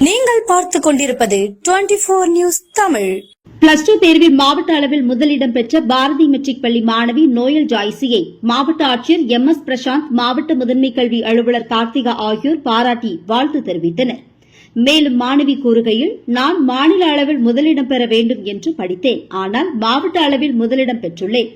நீங்கள் பார்த்துக் கொண்டிருப்பது 24 நியூஸ் தமிழ். +2 தேர்வில் மாவட்ட அளவில் முதலிடம் பெற்ற பாரதி மெட்ரிக் பள்ளி மாணவி நோயல் ஜாய்சியை மாவட்ட ஆட்சியர் MS பிரசாந்த், மாவட்ட முதன்மை கல்வி அலுவலர் கார்த்திகா ஆகியோர் பாராட்டி வாழ்த்து தெரிவித்தனர். மேலும் மாணவி கூறுகையில், நான் மாநில அளவில் முதலிடம் பெற வேண்டும் என்று படித்தேன். ஆனால் மாவட்ட அளவில் முதலிடம் பெற்றுள்ளேன்.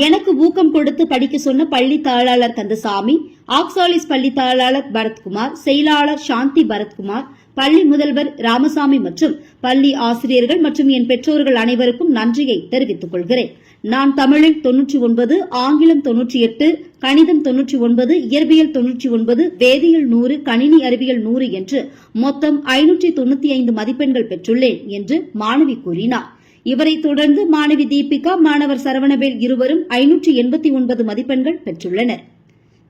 எனக்கு ஊக்கம் கொடுத்து படிக்க சொன்ன பள்ளி தாளாளர் கந்தசாமி, ஆக்சாலிஸ் பள்ளி தாளாளர் பரத்குமார், செயலாளர் சாந்தி பரத்குமார், பள்ளி முதல்வர் ராமசாமி மற்றும் பள்ளி ஆசிரியர்கள் மற்றும் என் பெற்றோர்கள் அனைவருக்கும் நன்றியை தெரிவித்துக் கொள்கிறேன். நான் தமிழில் 99, ஆங்கிலம் 98, கணிதம் 99, இயற்பியல் 99, வேதியியல் 100, கணினி அறிவியல் 100 என்று மொத்தம் 595 மதிப்பெண்கள் பெற்றுள்ளேன் என்று மாணவி கூறினார். இவரை தொடர்ந்து மாணவி தீபிகா, மாணவர் சரவணவேல் இருவரும் 589 மதிப்பெண்கள் பெற்றுள்ளனர்.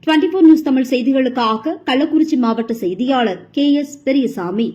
24 நியூஸ் தமிழ் செய்திகளுக்காக கள்ளக்குறிச்சி மாவட்ட செய்தியாளர் KS பெரியசாமி.